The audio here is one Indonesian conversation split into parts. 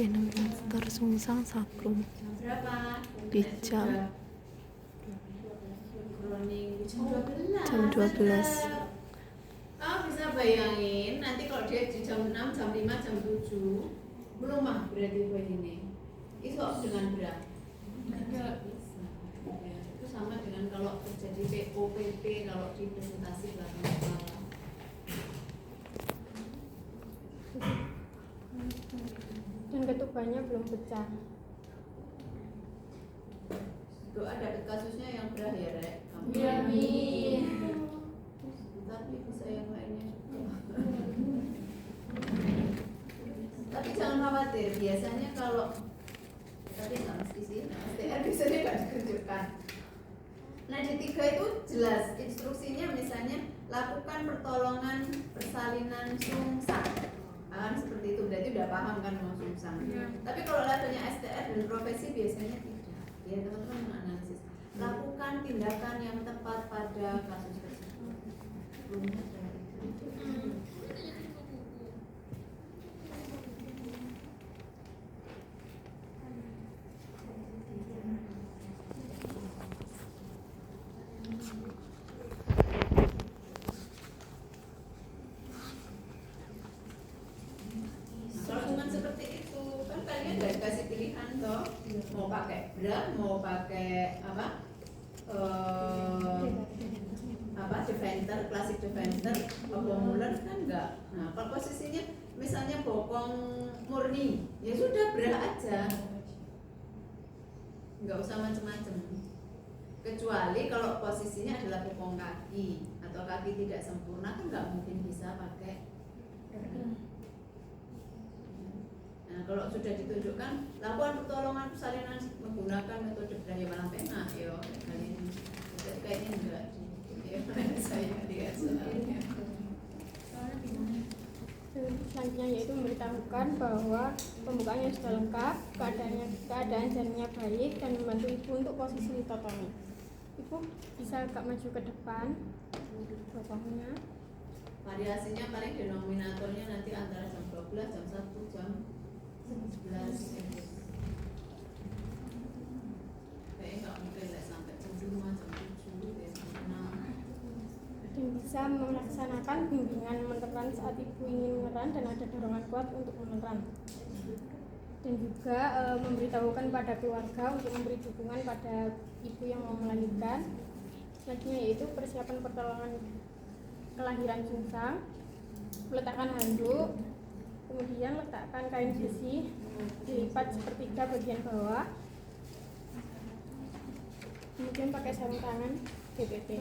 Denominator sungsang sakrum. Berapa? Di jam 12. Kamu bisa bayangin nanti kalau dia di jam 6, jam 5, jam 7 belum mah berarti begini. Itu dengan berat. Tidak bisa. Ya, itu sama dengan kalau terjadi POPP kalau di presentasi belakang kepala. Dan ketubannya belum pecah. Doa dapat kasusnya yang berat ya, Rek. Amin. Tapi bisa yang lainnya juga. Tapi jangan khawatir, biasanya kalau tapi nggak mesti sih, STR biasanya nggak dikerjakan. Nah di 3 itu jelas instruksinya, misalnya lakukan pertolongan persalinan sungsang. Seperti itu berarti udah paham kan mau sungsang. Tapi kalau levelnya STR dan profesi biasanya tidak. Ya teman-teman menganalisis. Lakukan tindakan yang tepat pada kasus tersebut. Belumnya dari itu. Kalau cuma seperti itu kan kalian udah dikasih pilihan toh, mau pakai bra, mau pakai apa? Defender, klasik defender, muller kan enggak. Nah, kalau posisinya misalnya bokong murni, ya sudah bra aja, nggak usah macam-macam. Kecuali kalau posisinya adalah bokong kaki atau kaki tidak sempurna kan nggak mungkin bisa pakai. Nah, kalau sudah ditunjukkan lakukan pertolongan persalinan menggunakan metode bra, ya malah enak ya kali ini. Jadi kayaknya enggak. Ya, saya lihat soalnya. Selanjutnya yaitu memberitahukan bahwa pembukaannya sudah lengkap, keadaan janinnya baik, dan membantu ibu untuk posisi litotomi. Ibu bisa agak maju ke depan, bokongnya. Variasinya paling denominatornya nanti antara jam 12, jam 1, jam 11. Kayaknya nggak mungkin lah sampai jam 5, jam 7, jam 6. Dan bisa melaksanakan bimbingan meneran saat ibu ingin meneran dan ada dorongan kuat untuk meneran. Dan juga memberitahukan pada keluarga untuk memberi dukungan pada ibu yang mau melahirkan. Selanjutnya yaitu persiapan pertolongan kelahiran sungsang, meletakkan handuk, kemudian letakkan kain besi, dilipat sepertiga bagian bawah, kemudian pakai sarung tangan BPT.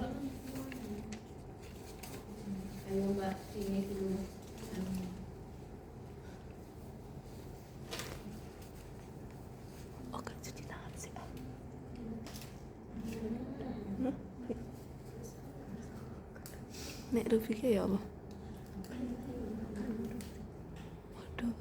Ayo Mbak, ini dulu. Oke, cuci tangan sih. Nek Rufika ya Allah. Waduh.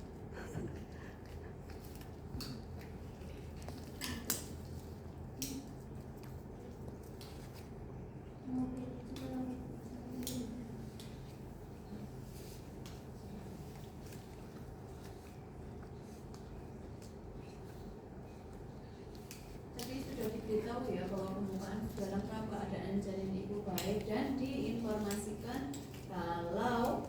Tadi sudah diberitahu ya bahwa pembukaan dalam keadaan janin ibu baik dan diinformasikan kalau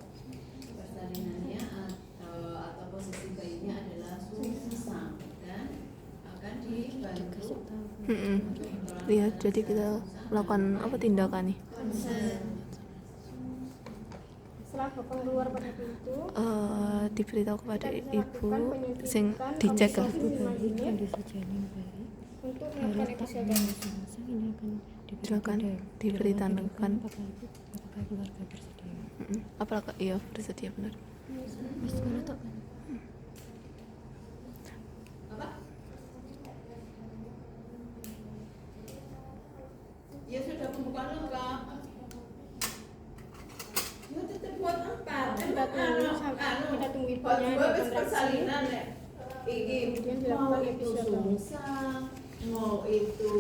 persalinannya atau posisi bayinya adalah sungsang dan akan dibantu. Lihat, jadi kita lakukan apa tindakan nih? Setelah bokong keluar pada pintu, Diberitahu kepada kita ibu lakukan sing penyuntikan dicek lah. oksigen 5 unit untuk melakukan episode. Silakan diberitahukan. Apakah keluarga bersedia? Apakah iya bersedia benar? Mas mana tok? Apa? Ya sudah pembukaan lengkap. Ya tetap buat empat. Kita tunggu ibunya di buat kontraksi. persalinan ya. Kemudian Mau dilakukan itu episode. sungsang, mau itu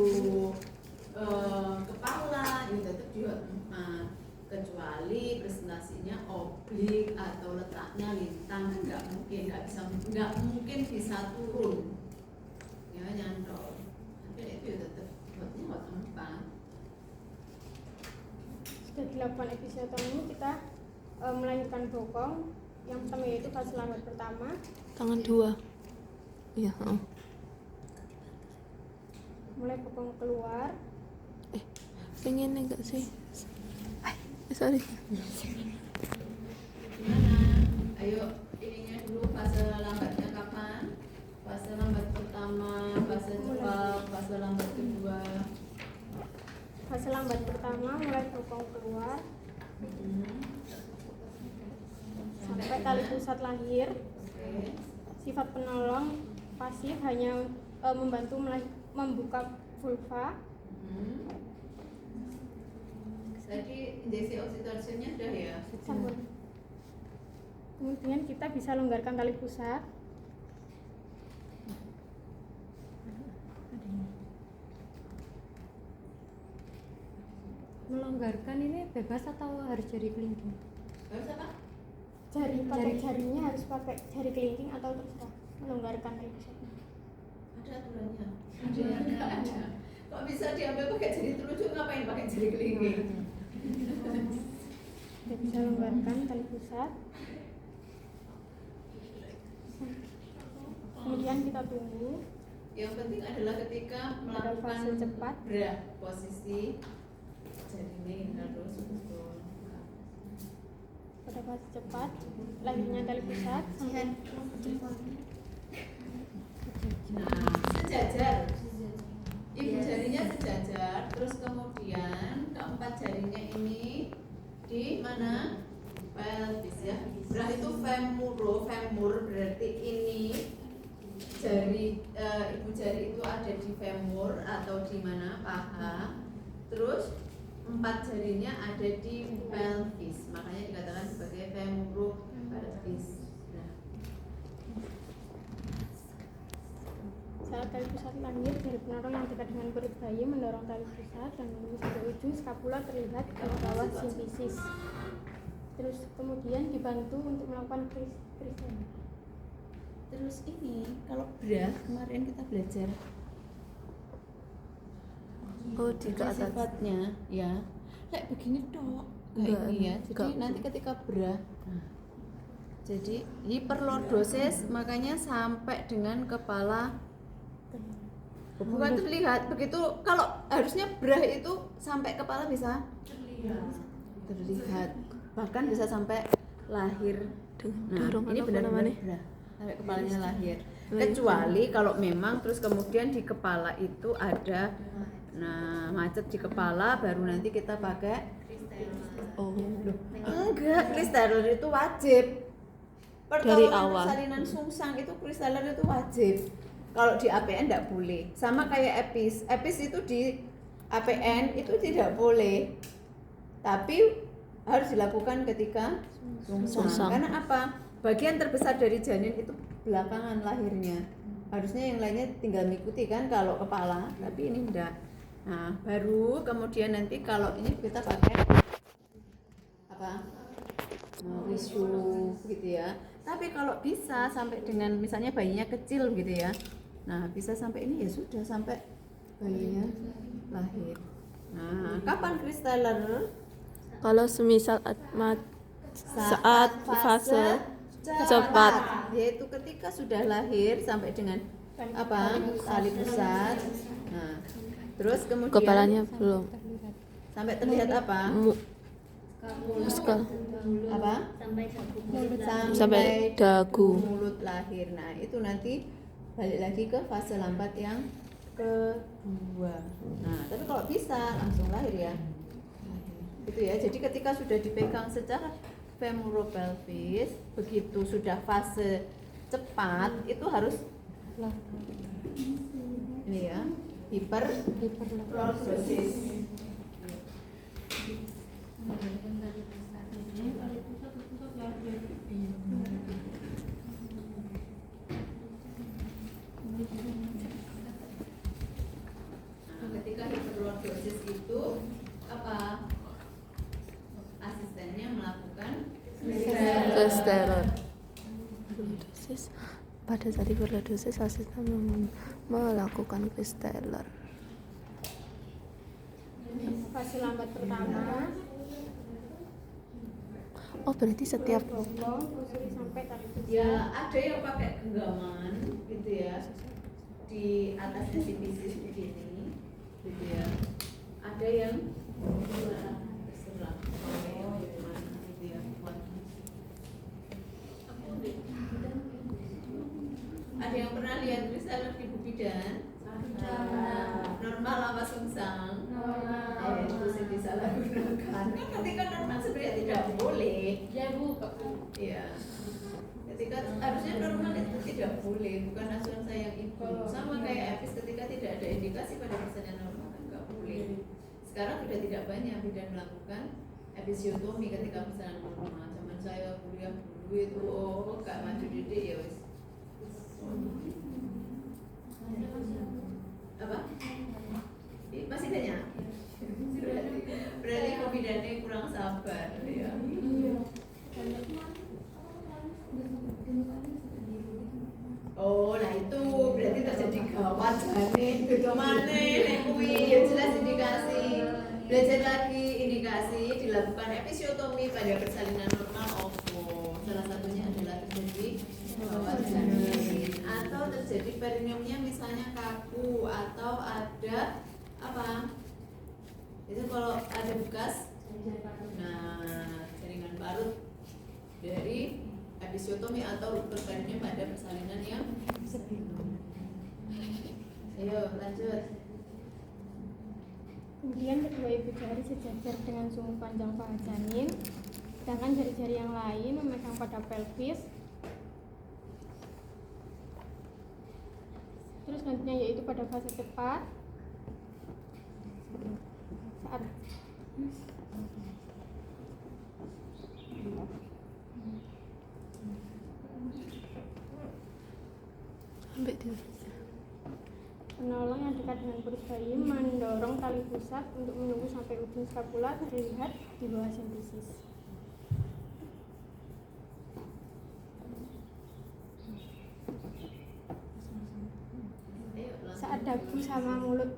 kepala, ini tetap juga empat. kecuali presentasinya oblik atau letaknya lintang, nggak mungkin bisa turun ya, nyantol. Jadi itu ya tetap buatnya buat empat. Sudah dilakukan episiotomi, kita melahirkan bokong. Yang pertama yaitu fase lambat pertama. Tangan dua. Iya. Mulai bokong keluar. Pengen enggak sih? Sorry. Gimana? Ayo ininya dulu, fase lambatnya kapan? Fase lambat pertama, fase cepat, fase lambat kedua. Fase lambat pertama mulai bokong keluar sampai tali pusat lahir. Oke. Sifat penolong pasif hanya membantu membuka vulva. Tadi injeksi oksitosinnya sudah ya? Sampun. Kemudian kita bisa longgarkan tali pusat. Melonggarkan ini bebas atau harus jari kelingking? Harus apa? Jarinya harus pakai jari kelingking atau terserah. Melonggarkan tali pusatnya. Ada aturannya? Ada. Kok bisa diambil pakai jari telunjuk, ngapain pakai jari kelingking? Kita bisa longgarkan tali pusat. Kemudian kita tunggu. Yang penting adalah ketika melakukan fase cepat. bra, posisi jarinya ini harus betul. Pada fase cepat lahirnya tali pusat sampai Nah, sejajar. Ibu jarinya sejajar, terus kemudian keempat jarinya ini di mana? Pelvis ya. Bra itu femur berarti ini jari ibu jari itu ada di femur atau di mana? Paha. Terus empat jarinya ada di pelvis, makanya dikatakan sebagai femuro-pelvis. Nah, saat tali pusat lahir, jari penolong yang dekat dengan perut bayi mendorong tali pusat dan menembus ke ujung skapula terlihat di bawah simfisis. Terus kemudian dibantu untuk melakukan kristian. terus ini kalau bra kemarin kita belajar Tiga atas. sifatnya ya kayak begini dong Enggak, kayak ini ya. Jadi enggak. nanti ketika bra, jadi hiperlordosis makanya sampai dengan kepala bukan terlihat begitu. Kalau harusnya bra itu sampai kepala bisa terlihat bahkan bisa sampai lahir. Nah Dorongan ini apa benar-benar namanya? bra sampai kepalanya lahir, kecuali kalau memang terus kemudian di kepala itu ada macet di kepala, baru nanti kita pakai enggak, kristaller itu wajib. Dari awal. Salinan sungsang itu kristaller itu wajib. Kalau di APN enggak boleh. Sama kayak epis itu di APN itu tidak boleh. Tapi harus dilakukan ketika sungsang. Karena apa? Bagian terbesar dari janin itu belakangan lahirnya. Harusnya yang lainnya tinggal mengikuti kan kalau kepala, tapi ini enggak. Nah, baru kemudian nanti kalau ini kita pakai apa? Wisu gitu ya. Tapi kalau bisa sampai dengan misalnya bayinya kecil gitu ya. Nah, bisa sampai ini ya sudah sampai bayinya lahir. Nah, kapan kristaller? Kalau semisal saat fase cepat, yaitu ketika sudah lahir sampai dengan apa? Tali pusat. Nah, terus kemudian kepalanya belum. sampai terlihat apa? Muskal. Apa? Sampai dagu. Mulut lahir. Nah, itu nanti balik lagi ke fase lambat yang kedua. Nah, tapi kalau bisa langsung lahir ya. Gitu ya. Jadi ketika sudah dipegang secara femoropelvis, begitu sudah fase cepat itu harus ini ya, hiperlordosis. Nah, ketika hiperlordosis itu apa? hiperlordosis. Pada saat hiperlordosis, asisten melakukan Christ-Taylor. Fase lambat pertama, Oh, berarti setiap bokong, kusuri sampai tarik pusat. Ya ada yang pakai genggaman gitu ya di atasnya sipisis begini gitu ya. Ada yang terserah mau gimana gitu ya. Ada yang pernah lihat Christ-Taylor di Bu Bidan? Normal apa sungsang? Itu sih disalahgunakan. Kan ketika normal sebenarnya tidak boleh. Ya Bu, Iya. Ketika harusnya normal itu tidak boleh, bukan asuhan saya yang ibu. Sama kayak Epis ketika tidak ada indikasi pada persennya normal kan nggak boleh. Sekarang sudah tidak banyak bidan melakukan episiotomi ketika persennya normal. Zaman saya kuliah dulu itu nggak maju didik ya wis. Apa? Masih banyak. Berarti bidannya kurang sabar ya. Oh, nah itu berarti terjadi gawat janin. Beda maneh nek kuwi ya jelas indikasi. Belajar lagi indikasi dilakukan episiotomi pada persalinan normal ovo. Salah satunya adalah terjadi gawat janin atau terjadi perineumnya misalnya kaku atau ada apa? Itu kalau ada bekas jaringan parut dari episiotomi atau ruptur perineum pada persalinan yang sebelum. Ayo lanjut. Kemudian kedua ibu jari sejajar dengan sumbu panjang paha janin, sedangkan jari-jari yang lain memegang pada pelvis. Terus nantinya yaitu pada fase cepat saat sampai di penolong yang dekat dengan perut bayi mendorong tali pusat untuk menunggu sampai ujung skapula terlihat di bawah sintesis. Saat dagu sama mulut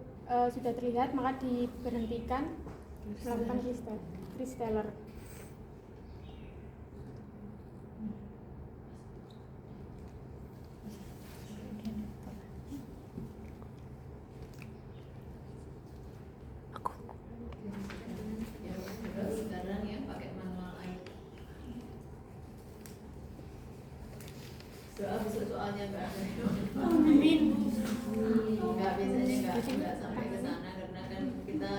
sudah terlihat, maka diberhentikan melakukan Christ-Taylor. Sekarang yang pakai manual air. Soalnya nggak ada. Nggak biasanya nggak sampai ke sana karena kan kita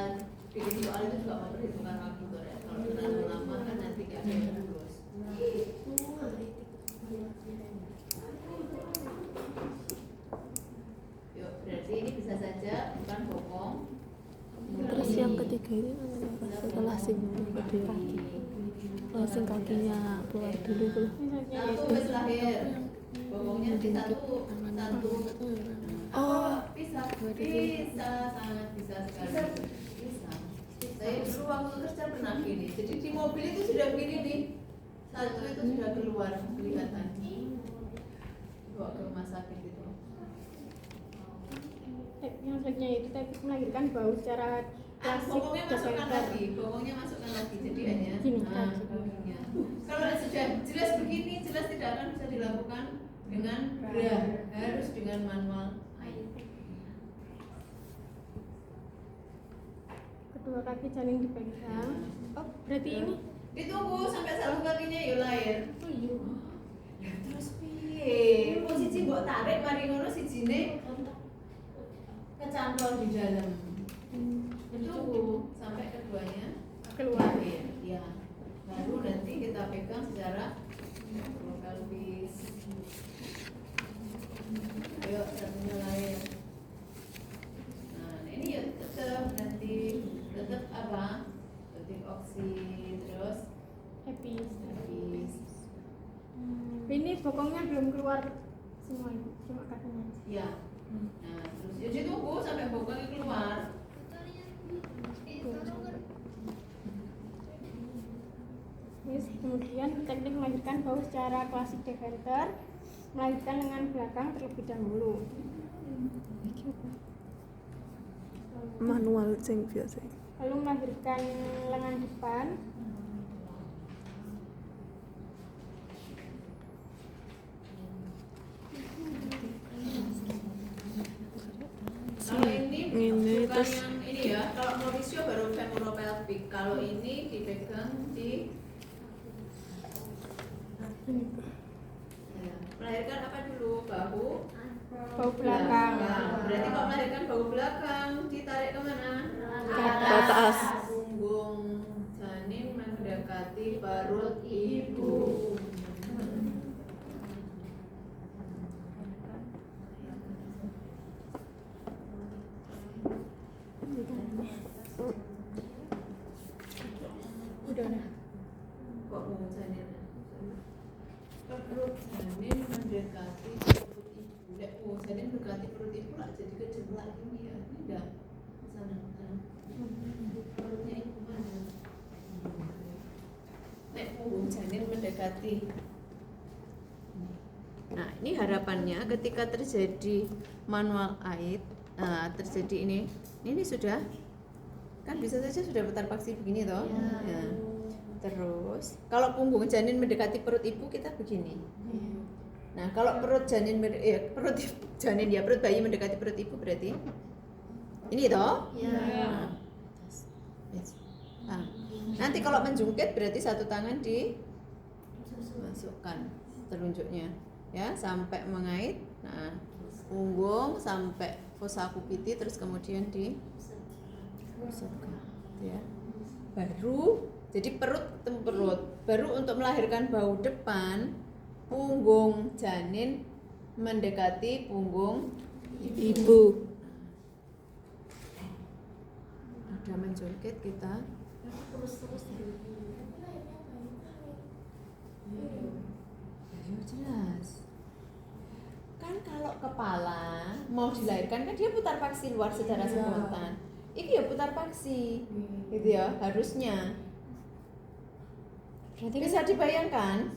bikin soal itu juga memperhitungkan waktu tuh ya. Kalau terlalu lama kan nanti nggak ada yang lulus. Yuk berarti ini bisa saja bukan bokong. terus yang ketiga ini namanya apa? Setelah sing kedua sing kakinya keluar dulu tuh. Satu wis lahir. Bokongnya di satu. Oh, Bisa sangat bisa sekali. Bisa. Saya dulu waktu kerja pernah gini. Jadi di mobil itu sudah begini nih. Satu itu sudah keluar kelihatan. Bawa ke rumah sakit itu. Yang selanjutnya itu teknik melahirkan bau secara klasik Bokongnya masukkan Doppler. lagi. Bokongnya masukkan lagi. Jadi hanya Gini, bokongnya. Kalau sudah jelas begini, jelas tidak akan bisa dilakukan dengan bra. Harus dengan manual air. Kedua kaki janin dipegang. Oh, berarti ini Ditunggu sampai satu kakinya yuk lahir. oh iya. Ya terus piye? Posisi mbok tarik mari ngono sijine kecantol di dalam. Tunggu sampai keduanya Keluar. Ya. Baru nanti kita pegang secara pelvis. Ayo satunya lahir. Nah ini ya tetap nanti tetap apa? Detik oksi terus Epis. habis. Ini bokongnya belum keluar semua ibu, cuma kakinya. Ya. Nah terus ya ditunggu sampai bokongnya keluar. Wis. Kemudian teknik melahirkan bau secara klasik Deventer, melahirkan lengan belakang terlebih dahulu. Manual sing biasa. Lalu melahirkan lengan depan, Kalau ini Ini bukan terus yang ini ya. Kalau Mauricio baru femoropelvic. Kalau ini dipegang di ya. Melahirkan apa dulu? Bahu bau belakang. Berarti kalau melahirkan bahu belakang ditarik kemana? Ke atas. Punggung janin mendekati perut ibu. Udah. Kok punggung janin? Perut janin mendekati perut ibu. Nek punggung janin mendekati perut ibu lah jadi kejeblak ini ya. Ini enggak sana. Perutnya ibu mana? Nek punggung janin mendekati. Nah, ini harapannya ketika terjadi manual aid, terjadi ini sudah kan bisa saja sudah putar paksi begini toh. Ya. Terus kalau punggung janin mendekati perut ibu kita begini. Nah, kalau perut janin perut janin ya perut bayi mendekati perut ibu berarti ini toh? Nah, yes. Nah, nanti kalau menjungkit berarti satu tangan dimasukkan telunjuknya ya sampai mengait. Nah, punggung sampai fossa cupiti terus kemudian dimasukkan ya. Baru jadi perut ketemu perut. Baru untuk melahirkan bahu depan, punggung janin mendekati punggung Ibu. Ada menjungkit kita. Ya, jelas. Kan kalau kepala mau dilahirkan kan dia putar paksi luar secara spontan. Ini ya putar paksi, gitu ya harusnya. Berarti Bisa dibayangkan?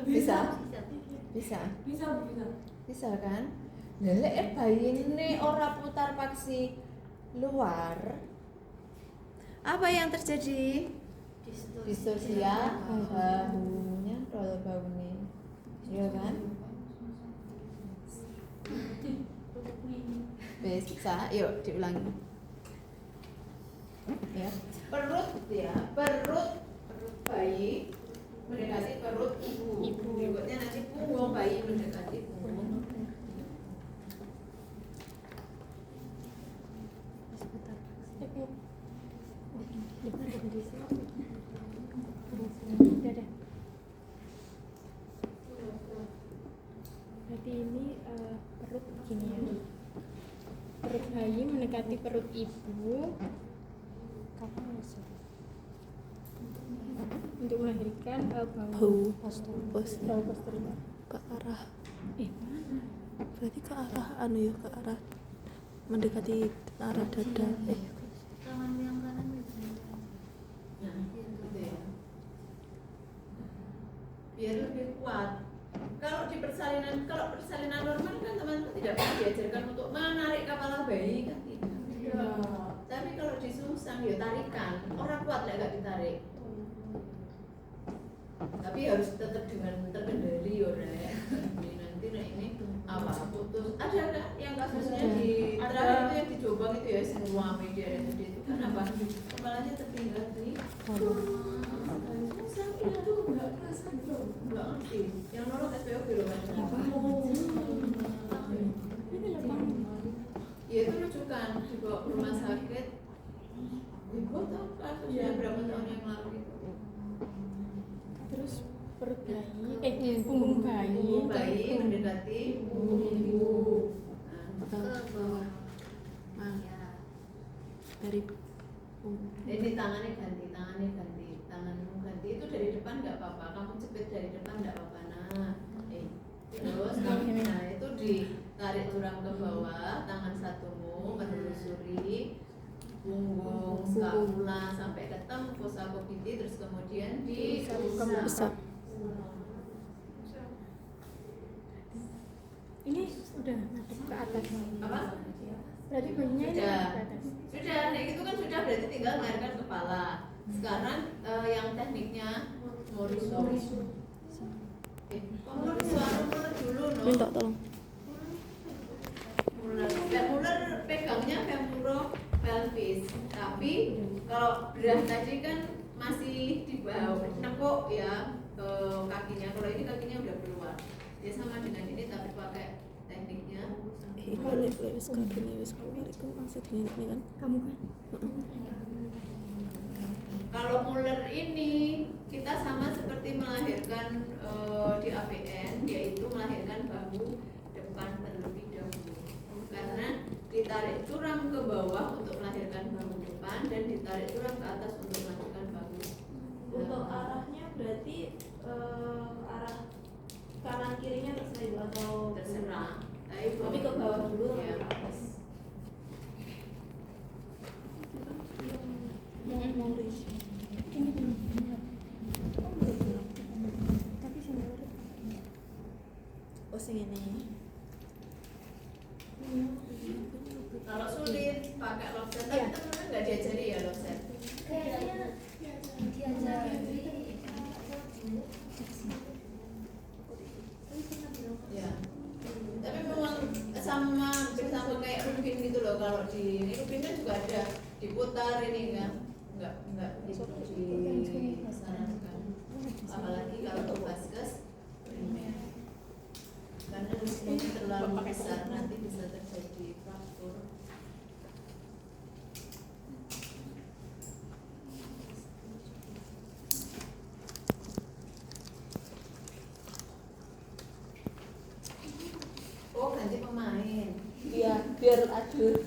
Bisa? Bisa kan? Lelek bayi ini ora putar paksi luar. Apa yang terjadi? Distosia bahunya, roll bahunya, ya kan? Bisa, yuk diulangi. Ya, perut bayi mendekati perut ibu. Berikutnya nanti punggung bayi mendekati punggung. Udah deh. Berarti ini perut begini ya. Perut bayi mendekati perut ibu kapan masuk? untuk melahirkan Bau bau posterior. ke arah Mana? berarti ke arah ya ke arah mendekati arah dada. Tangan yang kanan gitu ya. Biar lebih kuat. Kalau persalinan normal kan teman-teman tidak pernah diajarkan untuk menarik kepala bayi kan tidak. Tapi kalau disungsang ya tarikan. Orang kuat lah gak ditarik. Tapi harus tetap dengan terkendali ya nanti ini apa putus ada nggak yang kasusnya di terakhir itu yang di Jombang itu ya semua media yang tadi itu kan apa kepalanya tertinggal nih sakit tuh nggak perasaan tuh nggak ngerti yang nolong SPOG loh kan ya itu rujukan dibawa ke rumah sakit ibu tuh kasusnya berapa tahun yang lalu itu Terus perut bayi, punggung bayi mendekati punggung ibu. Dari Jadi tangannya ganti, tanganmu ganti itu dari depan nggak apa-apa, kamu jepit dari depan nggak apa-apa. Terus nah itu ditarik tulang ke bawah, tangan satumu menelusuri punggung, skapula sampai ke bottom, fossa coccygeal, terus kemudian di pusat. Pusat. Ini udah ngadep ke atas. Apa? Berarti bayinya ini Sudah. ke atas. Sudah, nah itu kan sudah berarti tinggal melahirkan kepala. Sekarang yang tekniknya moriso. Muller dulu, no. Minta tolong. Muller pegangnya femuro-pelvis. Tapi kalau bedah tadi kan masih di bawah, nekuk ya kakinya. Kalau ini kakinya udah keluar. Dia sama dengan ini tapi pakai tekniknya. Iku lek wis kakine wis keluar iku maksudnya ini kan. Kamu kan? Kalau Muller ini kita sama seperti melahirkan di APN, yaitu melahirkan bahu depan terlebih dahulu. Karena ditarik curam ke bawah untuk melahirkan bahu depan dan ditarik curam ke atas untuk melahirkan bahu. Untuk arahnya berarti arah kanan kirinya terserah ibu atau Terserah. tapi ke bawah dulu ya. atau ke atas. Ini belum benar. Tapi sendiri. Oh sing ini. Kalau sulit pakai lobster, tapi teman-teman nggak diajari ya lobster. Ya. Tapi memang sama hampir sama kayak rubin gitu loh. Kalau di ini rubin kan juga ada diputar ini kan, nggak disarankan. Apalagi kalau ke vaskes primer, karena risikonya terlalu besar nanti bisa terjadi fraktur. Oh ganti pemain. Iya, biar adil.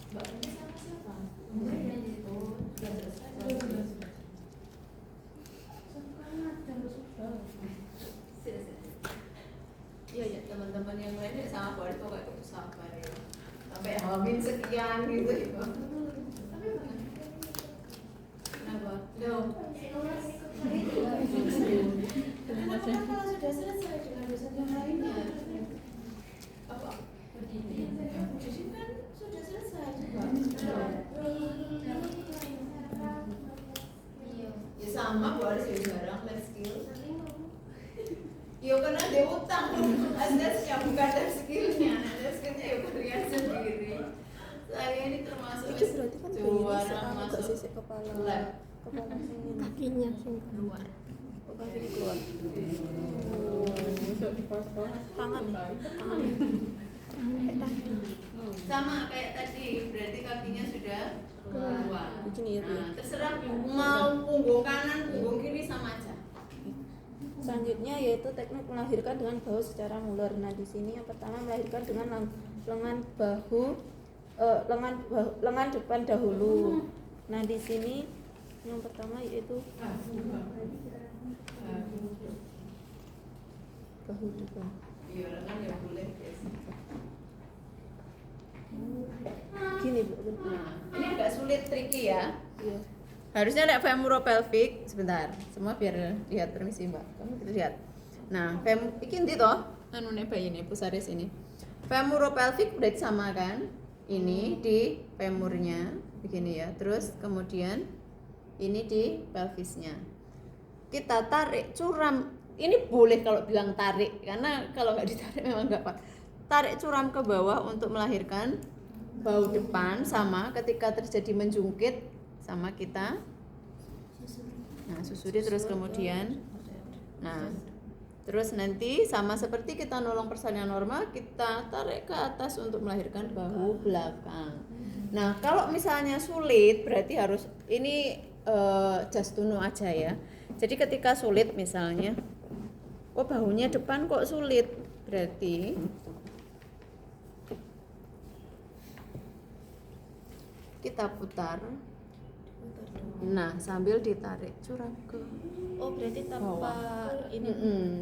Mbak ini sama siapa? Oh, sudah selesai. Iya ya teman-teman yang lainnya sama Boris kok kayak sabar ya. Sampai hamil sekian gitu ya. Kenapa? Loh. Kenapa kalau sudah selesai dengan dosen yang lainnya? Apa? Jadi kan sudah selesai juga. Ya sama Boris ya jarang life skill. Ya karena dia utang asesnya bukan life skillnya. Life skillnya ya kalian sendiri. Saya ini termasuk Itu berarti kan bayi ini juara sekarang masuk gak sisik kepala. lab. Kepala sing ini. Kakinya sing keluar. Oh, kaki ini keluar. Tangan. Sama kayak tadi, berarti kakinya sudah keluar. Begini ya, Bu. Nah, terserah mau punggung kanan, punggung kiri sama aja. Selanjutnya yaitu teknik melahirkan dengan bahu secara Muller. Nah, di sini yang pertama melahirkan dengan lengan lengan depan dahulu. Nah, di sini yang pertama yaitu bahu depan. Iya, kan ya boleh. Yes. Gini, Bu. Nah, ini agak sulit, tricky ya. Iya. Harusnya ada femuro-pelvic sebentar. Semua biar lihat, permisi Mbak. Kamu lihat. Nah, iki ndi toh? Anu ne bayi ini, pusaris ini. Femuro-pelvic berarti sama kan? Ini di femurnya begini ya. Terus kemudian ini di pelvisnya. Kita tarik curam. Ini boleh kalau bilang tarik karena kalau nggak ditarik memang nggak apa. Tarik curam ke bawah untuk melahirkan bahu depan sama ketika terjadi menjungkit sama kita. Nah, susuri terus kemudian. Nah, terus nanti sama seperti kita nolong persalinan normal, kita tarik ke atas untuk melahirkan bahu belakang. Nah, kalau misalnya sulit berarti harus ini just to know aja ya. Jadi ketika sulit misalnya, kok bahunya depan kok sulit, berarti kita putar. Nah, sambil ditarik curam ke Oh, berarti tanpa ini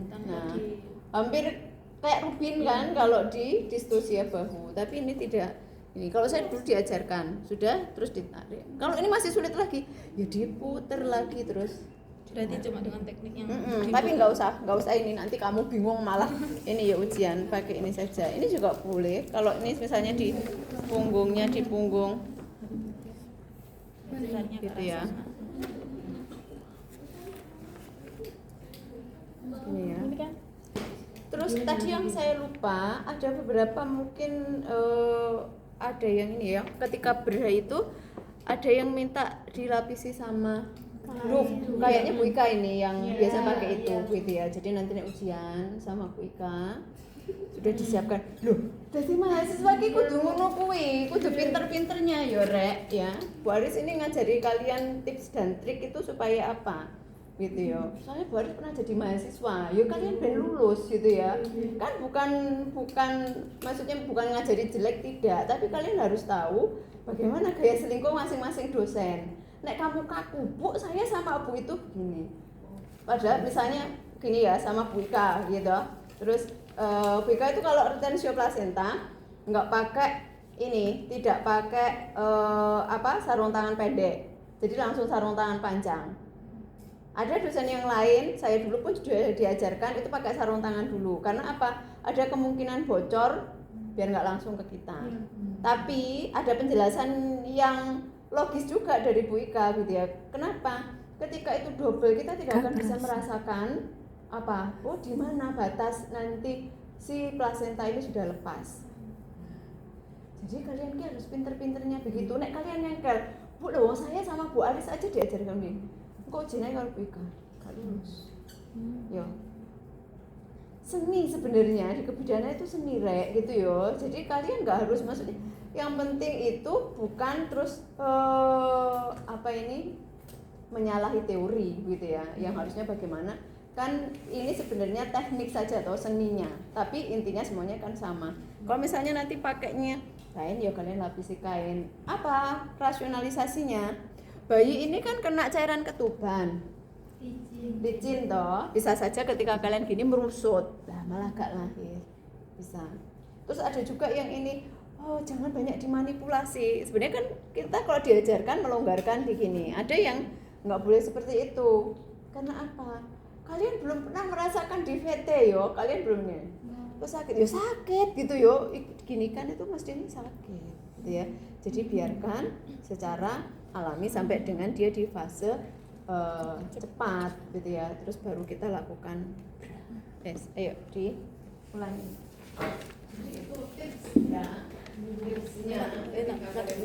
tanpa tanpa nah, di hampir kayak rubin kan kalau di distosia bahu, tapi ini tidak. Ini kalau saya dulu diajarkan sudah terus ditarik. Kalau ini masih sulit lagi, ya diputer lagi terus. Berarti cuma dengan teknik yang Tapi nggak usah ini, nanti kamu bingung malah ini ya ujian, pakai ini saja. Ini juga boleh. Kalau ini misalnya di punggungnya, di punggung gitu ya. Ini ya. Ini kan Terus tadi yang saya lupa, ada beberapa mungkin ada yang ini ya, ketika berha itu ada yang minta dilapisi sama huruf. Kayaknya Bu Ika ini yang biasa pakai itu gitu ya. Jadi nanti nek ujian sama Bu Ika sudah disiapkan. Loh, dadi mahasiswa ki kudu ngono kuwi, kudu pinter-pinternya ya rek ya. Bu Aris ini ngajari kalian tips dan trik itu supaya apa? Gitu ya. Soalnya Bu Aris pernah jadi mahasiswa. Ya kalian ben lulus gitu ya. Kan bukan maksudnya bukan ngajari jelek tidak, tapi kalian harus tahu bagaimana gaya selingkuh masing-masing dosen. Nek kamu kaku, Bu, saya sama Bu itu begini. Padahal misalnya gini ya sama Bu Ika gitu. Terus Bu Ika itu kalau retensio plasenta nggak pakai ini, tidak pakai sarung tangan pendek. Jadi langsung sarung tangan panjang. Ada dosen yang lain, saya dulu pun sudah diajarkan itu pakai sarung tangan dulu. Karena apa? Ada kemungkinan bocor biar nggak langsung ke kita. Tapi ada penjelasan yang logis juga dari Bu Ika gitu ya. Kenapa? Ketika itu double kita tidak akan bisa merasakan apa? Oh, di mana batas nanti si plasenta ini sudah lepas. Jadi kalian ki harus pinter-pinternya begitu. Nek kalian nyengkel, Bu loh, saya sama Bu Aris aja diajarkan ini. Kok jenenge kalau Bu Ika gak lulus. Yo. Seni sebenarnya di kebidanan itu seni rek gitu yo. Jadi kalian nggak harus maksudnya yang penting itu bukan terus menyalahi teori gitu ya. Yang harusnya bagaimana kan ini sebenarnya teknik saja atau seninya. Tapi intinya semuanya kan sama. Kalau misalnya nanti pakainya kain ya kalian lapisi kain. Apa rasionalisasinya? Bayi ini kan kena cairan ketuban. Licin toh, bisa saja ketika kalian gini merusut, lah malah gak lahir, bisa. Terus ada juga yang ini, oh jangan banyak dimanipulasi. Sebenarnya kan kita kalau diajarkan melonggarkan di gini. Ada yang nggak boleh seperti itu. Karena apa? Kalian belum pernah merasakan di VT yo, kalian belum nih. Kok sakit? Yo sakit gitu yo. Gini kan itu mestinya sakit, gitu ya. Jadi biarkan secara alami sampai dengan dia di fase cepat gitu ya, terus baru kita lakukan ayo diulangi. Itu tips ya, tipsnya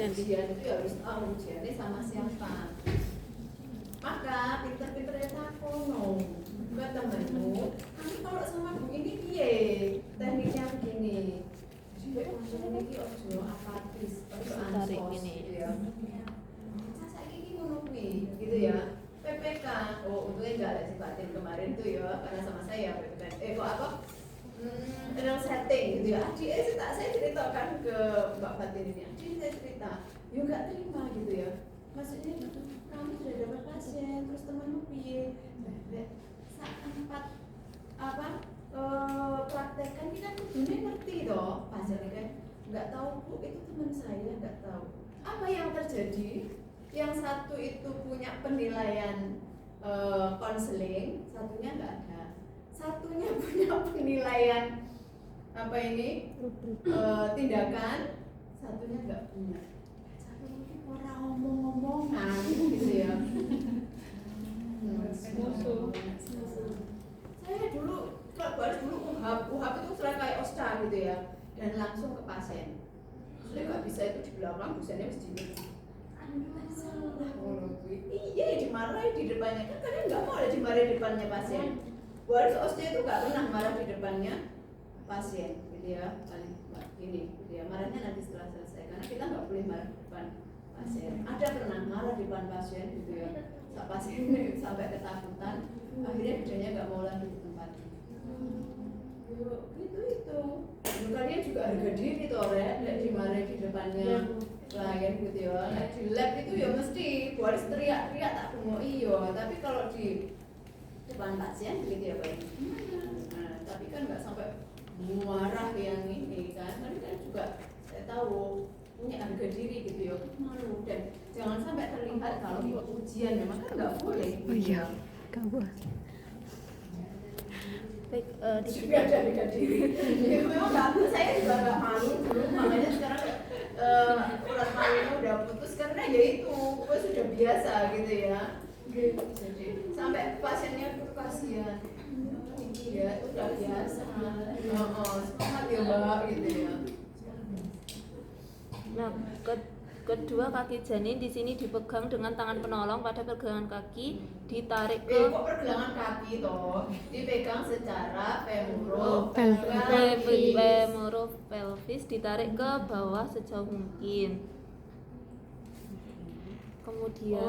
ujian itu harus tahu ujiannya sama siapa. Maka pinter-pinternya takono ke temenmu, kamu kalau sama Bu ini piye tekniknya begini. Jadi maksudnya ini ojo apatis, ojo ansos gitu ya. Saya ini ngono kuwi gitu ya. PPK, oh untungnya enggak ada batin kemarin tuh ya, karena sama saya PPK, real setting gitu ya. Saya ceritakan ke Mbak Fatin ini, saya cerita, ya nggak terima gitu ya. Maksudnya kamu sudah dapat pasien, terus temanmu piye? Saat tempat praktek kan kita kudune ngerti toh, pasiennya kan nggak tahu Bu, itu teman saya nggak tahu. Apa yang terjadi? Yang satu itu punya penilaian konseling, satunya nggak ada. Satunya punya penilaian tindakan, satunya nggak punya. Satu mungkin orang ngomong-ngomongan gitu ya. Musuh. Saya dulu UHAP itu selain kayak OSCA gitu ya, dan langsung ke pasien. Sudah nggak bisa itu di belakang, dosennya mesti iya dimarahi di depannya, kan kalian nggak mau ada dimarahi di depannya pasien. Buat osnya itu nggak pernah marah di depannya pasien gitu ya, paling ini gitu ya, marahnya nanti setelah selesai karena kita nggak boleh marah di depan pasien. Ada pernah marah di depan pasien gitu ya, pasien sampai ketakutan, akhirnya bedanya nggak mau lagi di tempat itu. Kalian juga harga diri tuh orang nggak dimarahi di depannya klien gitu ya. Nah, di lab itu ya mesti harus teriak-teriak tak mau iyo, tapi kalau di depan pasien gitu ya Pak. Nah, tapi kan nggak sampai muarah yang ini kan. Tapi kan juga saya tahu punya harga diri gitu ya, malu dan jangan sampai terlihat kalau ikut ujian memang kan nggak boleh. Oh iya, kamu. Baik, di sini Juga ada harga diri. Ya, memang nggak, saya juga nggak malu dulu, makanya sekarang urat malunya udah putus karena ya itu sudah biasa gitu ya. Jadi sampai pasiennya tuh kasihan. Ya, itu udah biasa. Semangat ya Mbak gitu ya. Nah, kedua kaki janin di sini dipegang dengan tangan penolong pada pergelangan kaki, ditarik ke Kok pergelangan kaki toh dipegang secara pelvis, ditarik ke bawah sejauh mungkin. Kemudian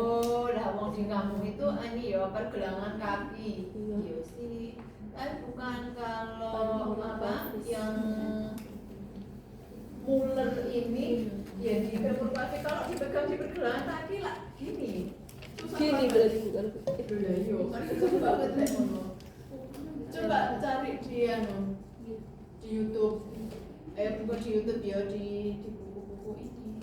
lah wong di kampung itu ini ya pergelangan kaki. Iya. Iya sih. Bukan kalau apa yang muler ini ya di femur kaki, kalau dipegang di pergelangan kaki lah gini. Susah gini banget. berarti bukan Lah yo, kan susah banget lek ngono. Coba cari di di YouTube. Bukan di YouTube ya, di buku-buku ini.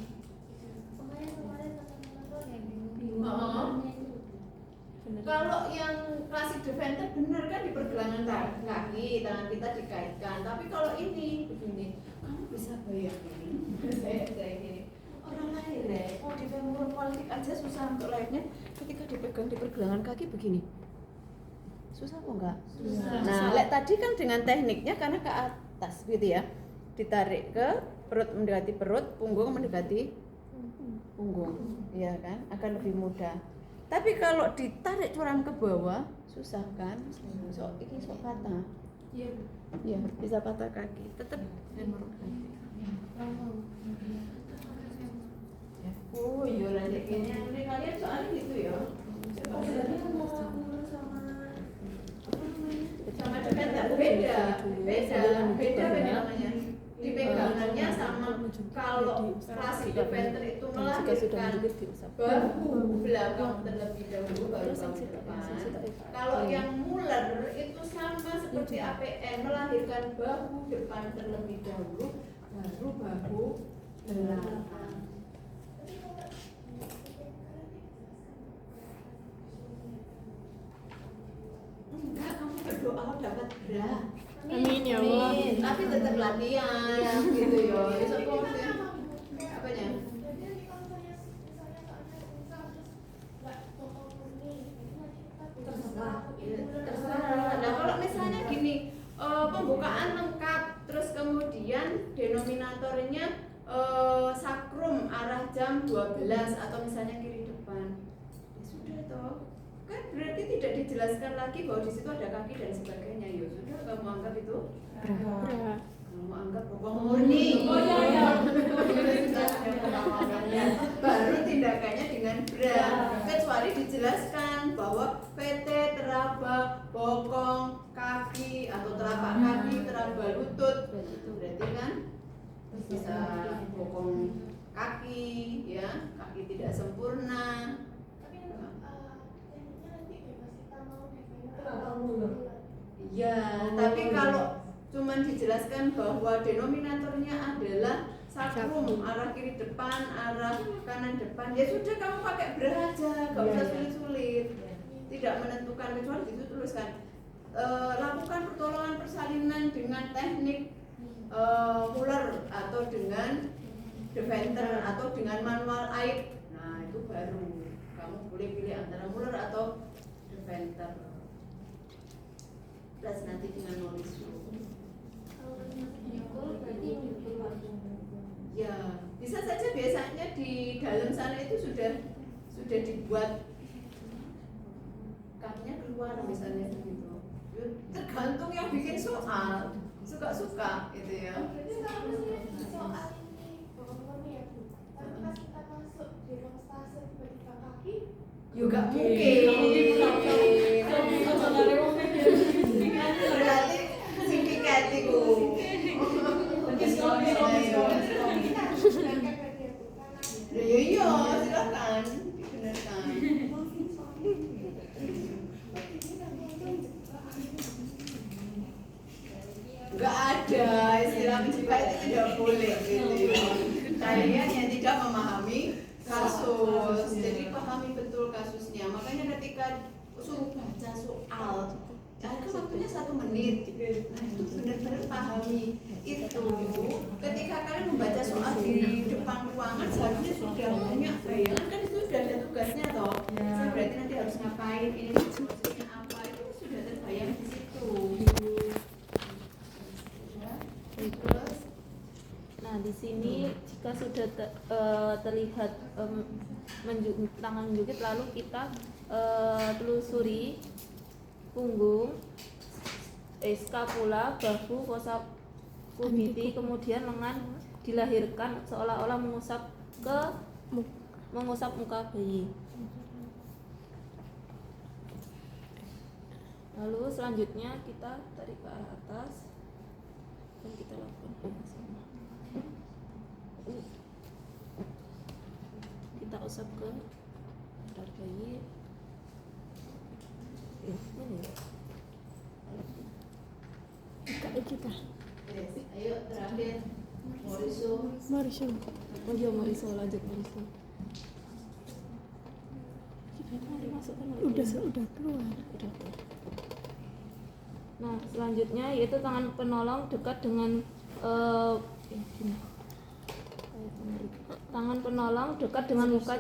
Kalau yang klasik defender benar kan di pergelangan kaki, tangan kita dikaitkan. Tapi kalau ini begini, kamu bisa bayangin saya gini. Orang lain deh, mau di femur politik aja susah untuk lahirnya, ketika dipegang di pergelangan kaki begini. Susah kok enggak? Susah. Nah, lek tadi kan dengan tekniknya karena ke atas gitu ya. Ditarik ke perut, mendekati perut, punggung mendekati punggung, iya kan? Akan lebih mudah. Tapi kalau ditarik curam ke bawah, susah kan? Ini sok patah. Iya. Iya, bisa patah kaki. Tetap femur kaki. Oh iya lah, kayaknya kalian soalnya gitu ya. Sama defender beda namanya. Dipegangannya sama kalau klasik defender itu melahirkan bahu belakang terlebih dahulu baru bahu depan. Kalau yang muler itu sama seperti APN, melahirkan bahu depan terlebih dahulu baru bahu belakang. Enggak, kamu berdoa dapat bra. Amin ya Allah. Tapi tetap latihan gitu ya. Besok apanya? Terserah. Nah kalau misalnya gini, pembukaan lengkap, terus kemudian denominatornya sakrum arah jam 12 atau misalnya kiri depan. Ya sudah toh. Kan berarti tidak dijelaskan lagi bahwa di situ ada kaki dan sebagainya. Ya sudah, kamu anggap itu Bra. kamu anggap bokong murni. Oh iya. Baru tindakannya dengan bra. Kecuali dijelaskan bahwa PT teraba bokong kaki atau telapak kaki teraba lutut. Itu berarti kan bisa bokong kaki, ya kaki tidak sempurna. Ya, tapi kalau cuman dijelaskan bahwa denominatornya adalah sakrum arah kiri depan, arah kanan depan, ya sudah kamu pakai bra aja, gak usah sulit-sulit. Tidak menentukan, kecuali itu tuliskan lakukan pertolongan persalinan dengan teknik Muller atau dengan Deventer atau dengan manual aid. Nah itu baru kamu boleh pilih antara Muller atau Deventer. Plus nanti dengan nulis ya bisa saja, biasanya di dalam sana itu sudah dibuat kakinya keluar misalnya begitu. Tergantung yang bikin soal, suka-suka gitu ya. Soal ini bokong murni ya Bu. Tapi pas kita masuk di ruang stase tiba-tiba kaki, Juga mungkin. Berarti signifikan itu. Ya iya, silakan dibenarkan. boleh gitu ya. Kalian yang tidak memahami kasus, jadi pahami betul kasusnya. Makanya ketika suruh baca soal, ada waktunya 1 menit. Nah itu benar-benar pahami itu. Ketika kalian membaca soal di depan ruangan, seharusnya sudah banyak bayangan, kan itu sudah ada tugasnya toh. Saya berarti nanti harus ngapain, ini maksudnya apa, itu sudah terbayang di situ. Terus, Nah, di sini jika sudah terlihat tangan menjungkit, lalu kita telusuri punggung, skapula, bahu, fossa kubiti, kemudian lengan dilahirkan seolah-olah mengusap muka bayi. Lalu selanjutnya kita tarik ke arah atas dan kita lakukan sama. Kita usap ke dadar bayi. Ini. Kita. yes. Ayo terakhir Moriso. Oh iya, Moriso, lanjut Moriso. Masukkan Udah keluar. Nah, selanjutnya yaitu tangan penolong dekat dengan tangan penolong dekat dengan muka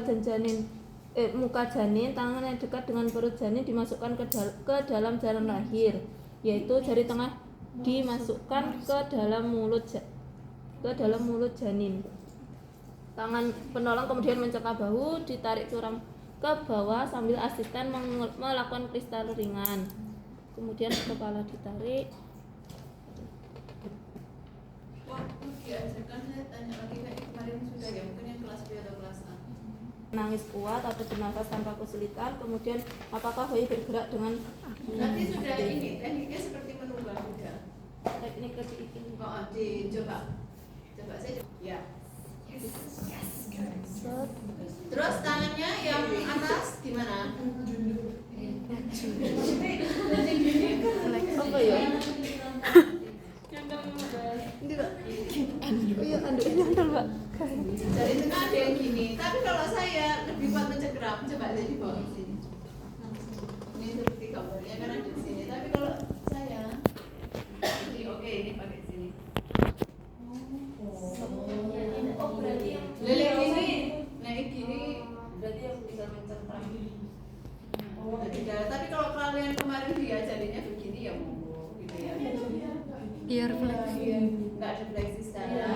janin, tangan yang dekat dengan perut janin dimasukkan ke dalam jarum lahir, yaitu jari tengah dimasukkan ke dalam mulut janin. Tangan penolong kemudian mencekal bahu, ditarik curam ke bawah sambil asisten melakukan kristal ringan. Kemudian kepala ditarik. Waktu diajarkan saya tanya lagi kayak kemarin sudah ya, mungkin yang kelas B atau kelas A. Nangis kuat atau bernafas tanpa kesulitan. Kemudian apakah bayi bergerak dengan Nanti sudah ini tekniknya seperti menunggang juga. teknik ketiga? Oh, dicoba. Coba saya. Ya. Set. Terus tangannya yang atas gimana? Apa ya? Iya, anduk nyandel, Mbak. Dari tengah ada yang gini. Tapi kalau saya lebih kuat mencengkeram, coba saya di bawah sini. Ini seperti gambarnya kan ada di sini. Tapi kalau saya, ini oke, ini pakai sini. Oh berarti yang lele gini, naik gini, berarti yang bisa mencengkeram. Tidak. Tapi kalau kalian kemarin diajarinya begini ya monggo, gitu ya. Biar Nggak ada fleksi secara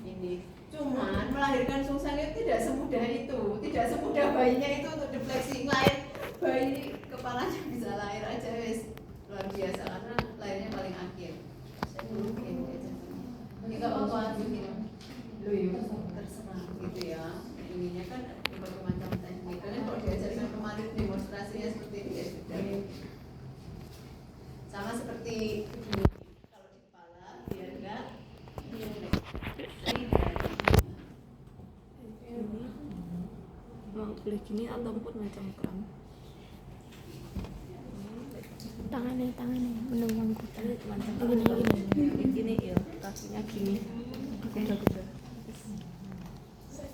ini. Cuman melahirkan sungsang itu tidak semudah itu, tidak semudah bayinya itu untuk defleksi. Lahir bayi kepalanya bisa lahir aja wes luar biasa karena lahirnya paling akhir. Saya dulu begini aja. Ini nggak apa-apa begini. Terserah gitu ya. Ininya kan berbagai macam teknik. Kalian kalau diajarkan kemarin demonstrasinya seperti ini ya sudah. Sama seperti begini. Kalau di kepala biar enggak Mau boleh gini ataupun mencengkeram. tangannya menunggang kuda. Ini gini ya, kakinya gini. Kuda-kuda.